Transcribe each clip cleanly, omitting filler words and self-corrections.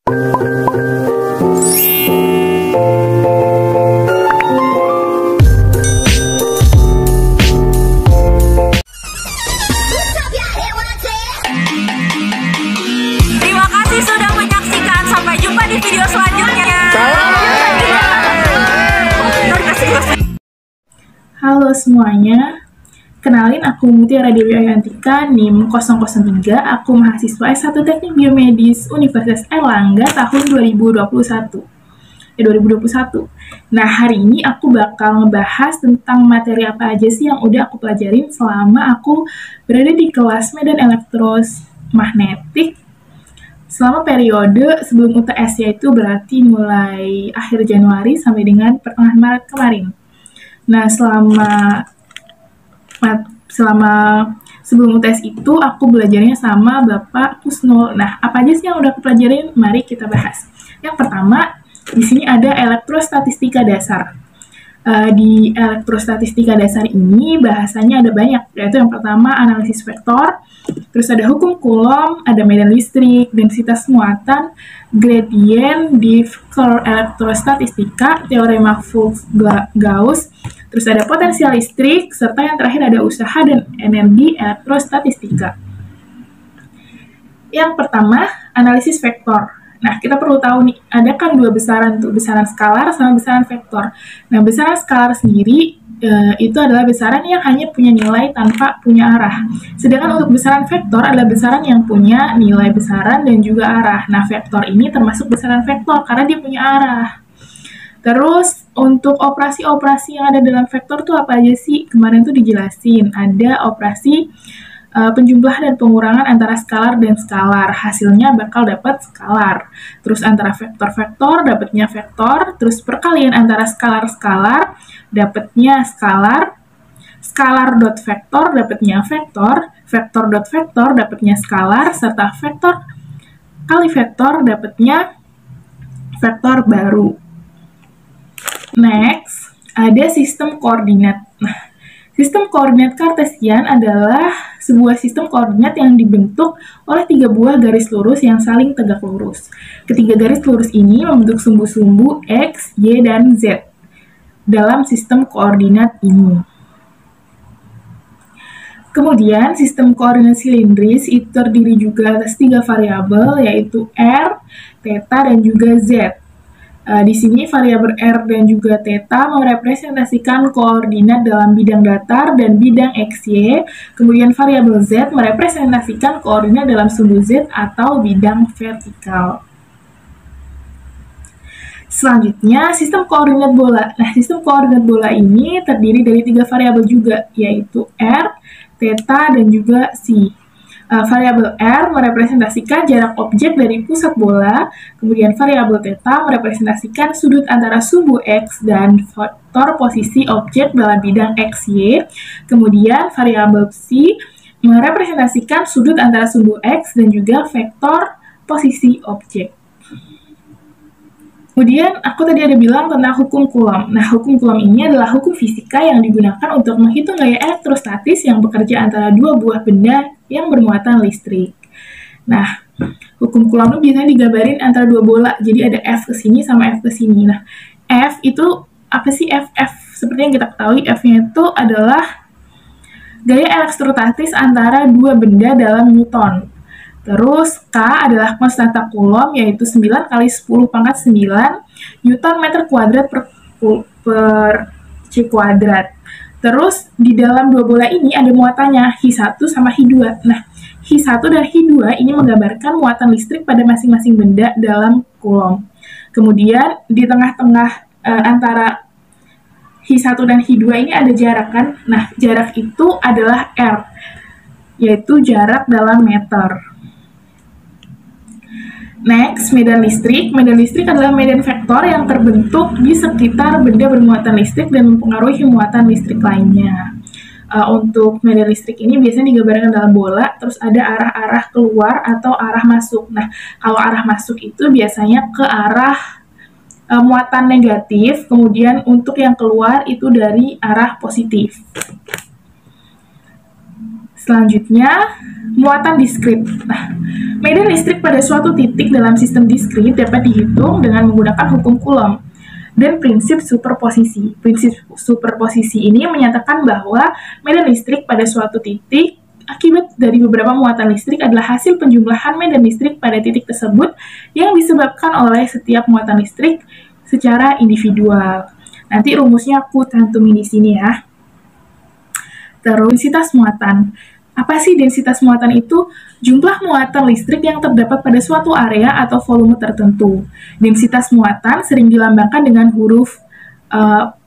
Terima kasih sudah menyaksikan. Sampai jumpa di video selanjutnya. Halo semuanya, kenalin aku Mutiara Dewi Ayantika, NIM 003, aku mahasiswa S1 Teknik Biomedis Universitas Airlangga tahun 2021. Nah, hari ini aku bakal ngebahas tentang materi apa aja sih yang udah aku pelajarin selama aku berada di kelas medan elektromagnetik selama periode sebelum UTS, yaitu berarti mulai akhir Januari sampai dengan pertengahan Maret kemarin. Nah, selama sebelum UTS itu aku belajarnya sama Bapak Kusnul. Nah, apa aja sih yang udah aku pelajarin? Mari kita bahas. Yang pertama, di sini ada elektrostatistika dasar. Di elektrostatistika dasar ini bahasanya ada banyak, yaitu yang pertama analisis vektor, terus ada hukum Coulomb, ada medan listrik, densitas muatan, gradient di elektrostatistika, teorema Fuchs-Gauss, terus ada potensial listrik, serta yang terakhir ada usaha dan energi elektrostatistika. Yang pertama, analisis vektor. Nah, kita perlu tahu nih, ada kan dua besaran tuh, besaran skalar sama besaran vektor. Nah, besaran skalar sendiri itu adalah besaran yang hanya punya nilai tanpa punya arah. Sedangkan untuk besaran vektor adalah besaran yang punya nilai besaran dan juga arah. Nah, vektor ini termasuk besaran vektor karena dia punya arah. Terus, untuk operasi-operasi yang ada dalam vektor tuh apa aja sih? Kemarin tuh dijelasin, ada operasi penjumlahan dan pengurangan antara skalar dan skalar, hasilnya bakal dapat skalar. Terus antara vektor-vektor dapatnya vektor, terus perkalian antara skalar-skalar dapatnya skalar, skalar dot vektor dapatnya vektor, vektor dot vektor dapatnya skalar, serta vektor kali vektor dapatnya vektor baru. Next, ada sistem koordinat. Nah, sistem koordinat Kartesian adalah sebuah sistem koordinat yang dibentuk oleh tiga buah garis lurus yang saling tegak lurus. Ketiga garis lurus ini membentuk sumbu-sumbu X, Y, dan Z dalam sistem koordinat ini. Kemudian, sistem koordinat silindris itu terdiri juga atas tiga variabel, yaitu R, theta, dan juga Z. Di sini variabel R dan juga theta merepresentasikan koordinat dalam bidang datar dan bidang XY, kemudian variabel Z merepresentasikan koordinat dalam sumbu Z atau bidang vertikal. Selanjutnya, sistem koordinat bola. Nah, sistem koordinat bola ini terdiri dari tiga variabel juga, yaitu R, theta, dan juga psi. Variabel R merepresentasikan jarak objek dari pusat bola, kemudian variabel theta merepresentasikan sudut antara sumbu X dan vektor posisi objek dalam bidang XY, kemudian variabel psi merepresentasikan sudut antara sumbu X dan juga vektor posisi objek. Kemudian aku tadi ada bilang tentang hukum Coulomb. Nah, hukum Coulomb ini adalah hukum fisika yang digunakan untuk menghitung gaya elektrostatis yang bekerja antara dua buah benda yang bermuatan listrik. Nah, hukum Coulomb itu biasanya digambarin antara dua bola. Jadi ada F ke sini sama F ke sini. Nah, F itu apa sih F? Seperti yang kita ketahui, F-nya itu adalah gaya elektrostatis antara dua benda dalam Newton. Terus K adalah konstanta Coulomb, yaitu 9 kali 10 pangkat 9 Newton meter kuadrat per C kuadrat. Terus di dalam dua bola ini ada muatannya Hi1 sama Hi2. Nah, Hi1 dan Hi2 ini menggambarkan muatan listrik pada masing-masing benda dalam Coulomb. Kemudian di tengah-tengah antara Hi1 dan Hi2 ini ada jarak kan? Nah, jarak itu adalah R, yaitu jarak dalam meter. Next, medan listrik. Medan listrik adalah medan vektor yang terbentuk di sekitar benda bermuatan listrik dan mempengaruhi muatan listrik lainnya. Untuk medan listrik ini biasanya digambarkan dalam bola, terus ada arah-arah keluar atau arah masuk. Nah, kalau arah masuk itu biasanya ke arah muatan negatif, kemudian untuk yang keluar itu dari arah positif. Selanjutnya, muatan diskrit. Nah, medan listrik pada suatu titik dalam sistem diskrit dapat dihitung dengan menggunakan hukum Coulomb dan prinsip superposisi. Prinsip superposisi ini menyatakan bahwa medan listrik pada suatu titik akibat dari beberapa muatan listrik adalah hasil penjumlahan medan listrik pada titik tersebut yang disebabkan oleh setiap muatan listrik secara individual. Nanti rumusnya aku cantumin di sini ya. Terus, densitas muatan. Apa sih densitas muatan itu? Jumlah muatan listrik yang terdapat pada suatu area atau volume tertentu. Densitas muatan sering dilambangkan dengan huruf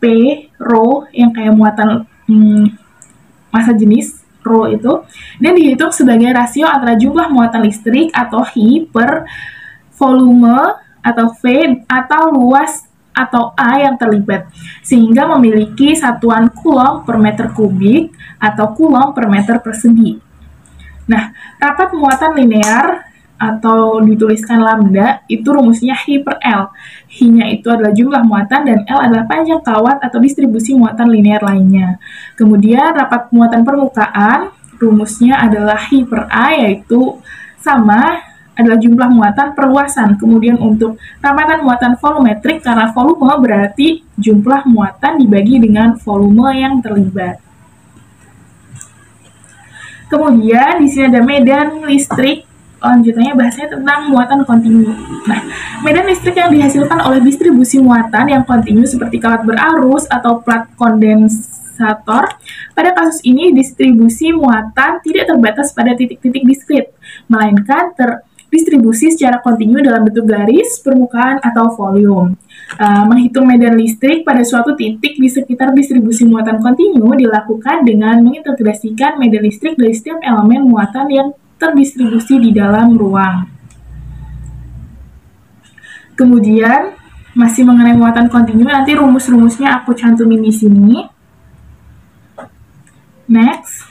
P, rho, yang kayak muatan massa jenis, rho itu, dan dihitung sebagai rasio antara jumlah muatan listrik atau I per volume atau V atau luas atau A yang terlibat, sehingga memiliki satuan Coulomb per meter kubik atau Coulomb per meter persegi. Nah, rapat muatan linear atau dituliskan lambda itu rumusnya I per L. I-nya itu adalah jumlah muatan dan L adalah panjang kawat atau distribusi muatan linear lainnya. Kemudian rapat muatan permukaan rumusnya adalah I per A, yaitu sama adalah jumlah muatan perluasan. Kemudian untuk rapatan muatan volumetrik, karena volume berarti jumlah muatan dibagi dengan volume yang terlibat. Kemudian di sini ada medan listrik. Lanjutannya bahasanya tentang muatan kontinu. Nah, medan listrik yang dihasilkan oleh distribusi muatan yang kontinu seperti kawat berarus atau plat kondensator. Pada kasus ini, distribusi muatan tidak terbatas pada titik-titik diskrit, melainkan terdistribusi secara kontinu dalam bentuk garis, permukaan, atau volume. Menghitung medan listrik pada suatu titik di sekitar distribusi muatan kontinu dilakukan dengan mengintegrasikan medan listrik dari setiap elemen muatan yang terdistribusi di dalam ruang. Kemudian, masih mengenai muatan kontinu, nanti rumus-rumusnya aku cantumin di sini. Next,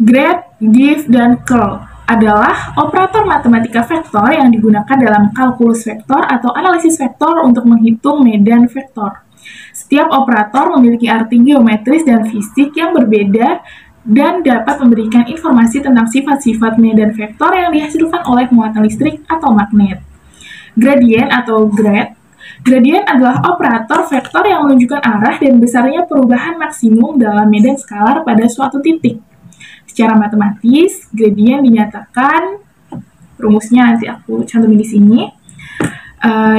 grad, diff, dan curl adalah operator matematika vektor yang digunakan dalam kalkulus vektor atau analisis vektor untuk menghitung medan vektor. Setiap operator memiliki arti geometris dan fisik yang berbeda dan dapat memberikan informasi tentang sifat-sifat medan vektor yang dihasilkan oleh muatan listrik atau magnet. Gradien atau grad. Gradien adalah operator vektor yang menunjukkan arah dan besarnya perubahan maksimum dalam medan skalar pada suatu titik. Secara matematis, gradien dinyatakan, rumusnya nanti aku cantumin di sini,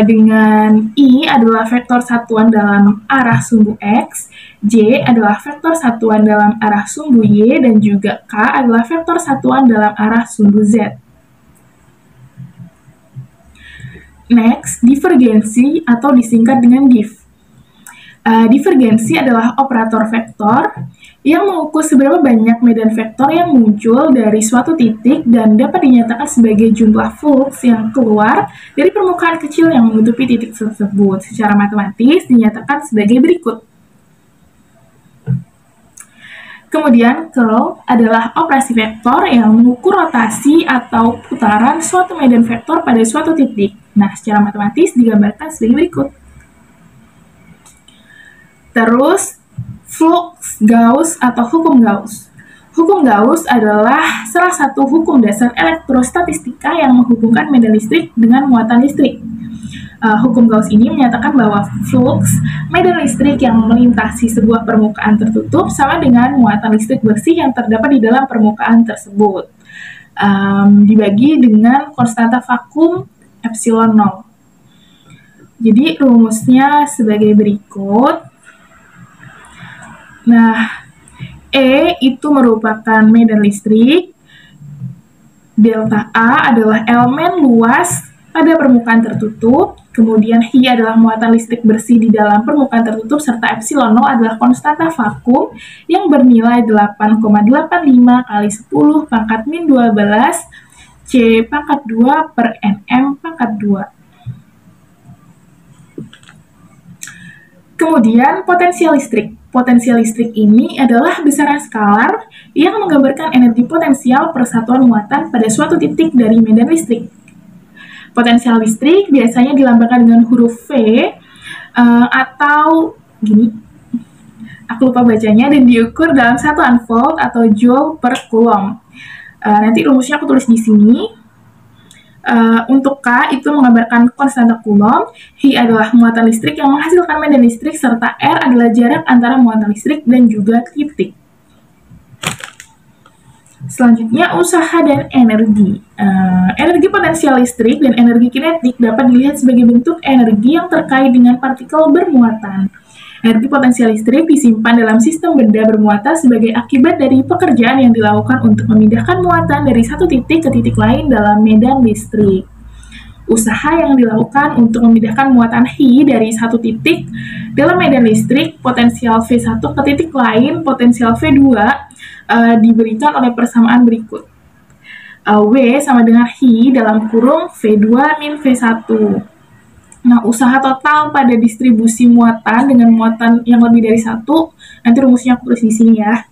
dengan I adalah vektor satuan dalam arah sumbu X, J adalah vektor satuan dalam arah sumbu Y, dan juga K adalah vektor satuan dalam arah sumbu Z. Next, divergensi atau disingkat dengan diff. Divergensi adalah operator vektor yang mengukur seberapa banyak medan vektor yang muncul dari suatu titik dan dapat dinyatakan sebagai jumlah flux yang keluar dari permukaan kecil yang menutupi titik tersebut. Secara matematis dinyatakan sebagai berikut. Kemudian, curl adalah operasi vektor yang mengukur rotasi atau putaran suatu medan vektor pada suatu titik. Nah, secara matematis digambarkan sebagai berikut. Terus, flux Gauss atau hukum Gauss. Hukum Gauss adalah salah satu hukum dasar elektrostatistika yang menghubungkan medan listrik dengan muatan listrik. Hukum Gauss ini menyatakan bahwa flux medan listrik yang melintasi sebuah permukaan tertutup sama dengan muatan listrik bersih yang terdapat di dalam permukaan tersebut. Dibagi dengan konstanta vakum epsilon 0. Jadi rumusnya sebagai berikut. Nah, E itu merupakan medan listrik, delta A adalah elemen luas pada permukaan tertutup, kemudian I adalah muatan listrik bersih di dalam permukaan tertutup, serta epsilon 0 adalah konstanta vakum yang bernilai 8,85 kali 10 pangkat min 12 C pangkat 2 per Nm pangkat 2. Kemudian potensial listrik. Potensial listrik ini adalah besaran skalar yang menggambarkan energi potensial persatuan muatan pada suatu titik dari medan listrik. Potensial listrik biasanya dilambangkan dengan huruf V atau gini, aku lupa bacanya, dan diukur dalam satuan volt atau joule per coulomb. Nanti rumusnya aku tulis di sini. Untuk K itu mengabarkan konstanta Coulomb, Hi adalah muatan listrik yang menghasilkan medan listrik, serta R adalah jarak antara muatan listrik dan juga titik. Selanjutnya, usaha dan energi. Energi potensial listrik dan energi kinetik dapat dilihat sebagai bentuk energi yang terkait dengan partikel bermuatan. Energi potensial listrik disimpan dalam sistem benda bermuatan sebagai akibat dari pekerjaan yang dilakukan untuk memindahkan muatan dari satu titik ke titik lain dalam medan listrik. Usaha yang dilakukan untuk memindahkan muatan Hi dari satu titik dalam medan listrik, potensial V1 ke titik lain, potensial V2, diberikan oleh persamaan berikut. W sama dengan Hi dalam kurung V2 min V1. Nah, usaha total pada distribusi muatan dengan muatan yang lebih dari satu, nanti rumusnya aku tulis di sini ya.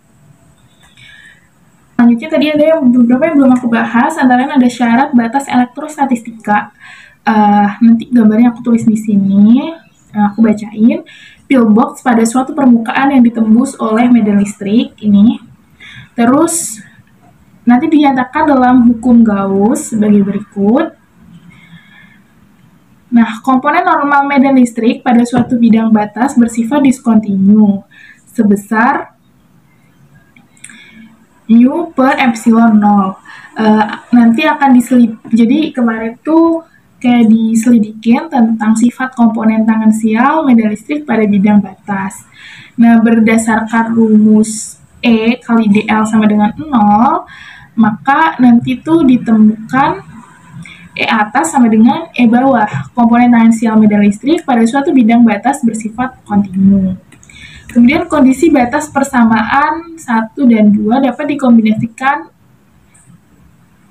Selanjutnya tadi ada beberapa yang belum aku bahas, antara lain ada syarat batas elektrostatistika. Nanti gambarnya aku tulis di sini, aku bacain. Pillbox pada suatu permukaan yang ditembus oleh medan listrik, ini. Terus, nanti dinyatakan dalam hukum Gauss sebagai berikut. Nah, komponen normal medan listrik pada suatu bidang batas bersifat diskontinu sebesar mu per epsilon 0. Nanti akan jadi kemarin tuh kayak diselidikin tentang sifat komponen tangensial medan listrik pada bidang batas. Nah, berdasarkan rumus E kali dl sama dengan 0, maka nanti tuh ditemukan E atas sama dengan E bawah, komponen tangensial medan listrik pada suatu bidang batas bersifat kontinu. Kemudian kondisi batas persamaan 1 dan 2 dapat dikombinasikan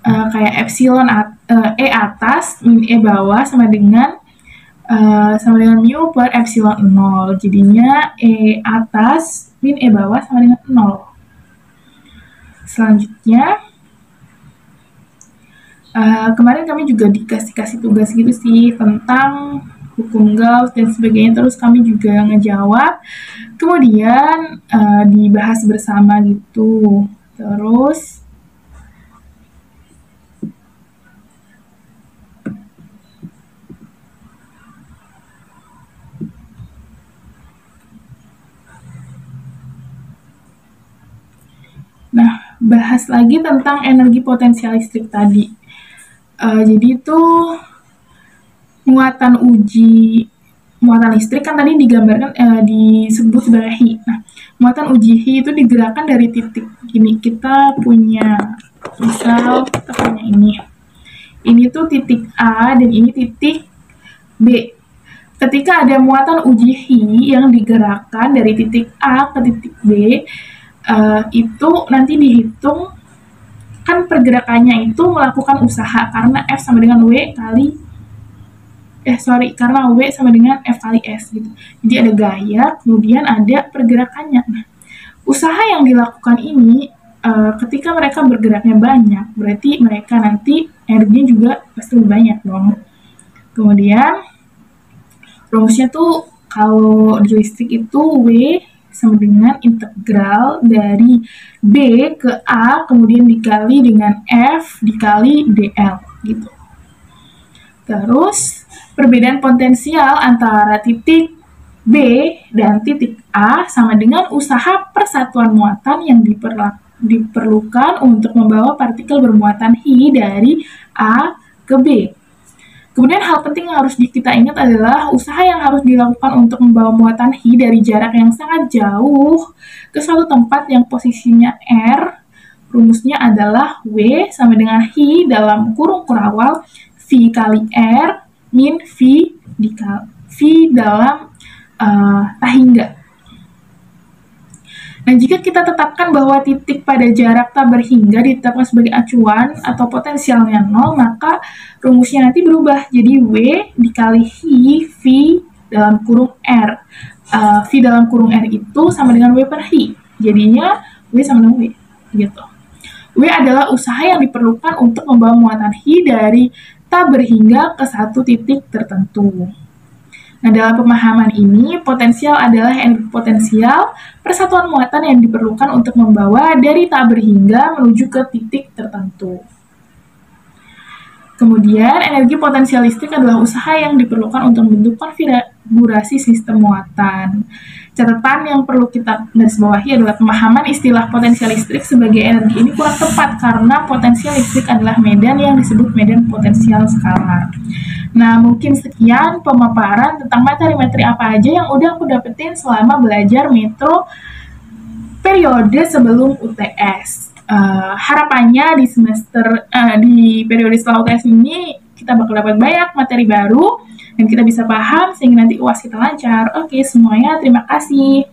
kayak epsilon E atas min E bawah sama dengan mu per epsilon 0. Jadinya E atas min E bawah sama dengan 0. Selanjutnya, kemarin kami juga dikasih tugas gitu sih tentang hukum Gauss dan sebagainya, terus kami juga ngejawab, kemudian dibahas bersama gitu. Terus bahas lagi tentang energi potensial listrik tadi. Jadi itu muatan listrik kan tadi digambarkan disebut sebagai Hi. Nah, muatan uji Hi itu digerakkan dari titik gini. Kita punya misal kita punya ini. Ini tuh titik A dan ini titik B. Ketika ada muatan uji Hi yang digerakkan dari titik A ke titik B, itu nanti dihitung kan pergerakannya itu melakukan usaha karena F sama dengan W sama dengan F kali S gitu. Jadi ada gaya, kemudian ada pergerakannya. Nah, usaha yang dilakukan ini ketika mereka bergeraknya banyak, berarti mereka nanti energinya juga pasti lebih banyak dong. Kemudian rumusnya tuh kalau di listrik itu W sama dengan integral dari B ke A kemudian dikali dengan F dikali DL gitu. Terus perbedaan potensial antara titik B dan titik A sama dengan usaha persatuan muatan yang diperlukan untuk membawa partikel bermuatan Hi dari A ke B. Kemudian hal penting yang harus kita ingat adalah usaha yang harus dilakukan untuk membawa muatan Hi dari jarak yang sangat jauh ke suatu tempat yang posisinya R. Rumusnya adalah W sama dengan Hi dalam kurung kurawal V kali R min V dalam tahingga. Nah, jika kita tetapkan bahwa titik pada jarak tak berhingga ditetapkan sebagai acuan atau potensialnya 0, maka rumusnya nanti berubah. Jadi W dikali Hi V dalam kurung R. V dalam kurung R itu sama dengan W per Hi. Jadinya W sama dengan W. Gitu. W adalah usaha yang diperlukan untuk membawa muatan Hi dari tak berhingga ke satu titik tertentu. Nah, dalam pemahaman ini, potensial adalah energi potensial persatuan muatan yang diperlukan untuk membawa dari tak berhingga menuju ke titik tertentu. Kemudian, energi potensial listrik adalah usaha yang diperlukan untuk membentuk konfigurasi sistem muatan. Catatan yang perlu kita garisbawahi adalah pemahaman istilah potensial listrik sebagai energi ini kurang tepat karena potensial listrik adalah medan yang disebut medan potensial skalar. Nah, mungkin sekian pemaparan tentang materi-materi apa aja yang udah aku dapetin selama belajar metro periode sebelum UTS. Harapannya di periode setelah UTS ini kita bakal dapat banyak materi baru dan kita bisa paham sehingga nanti UAS kita lancar. Oke, semuanya terima kasih.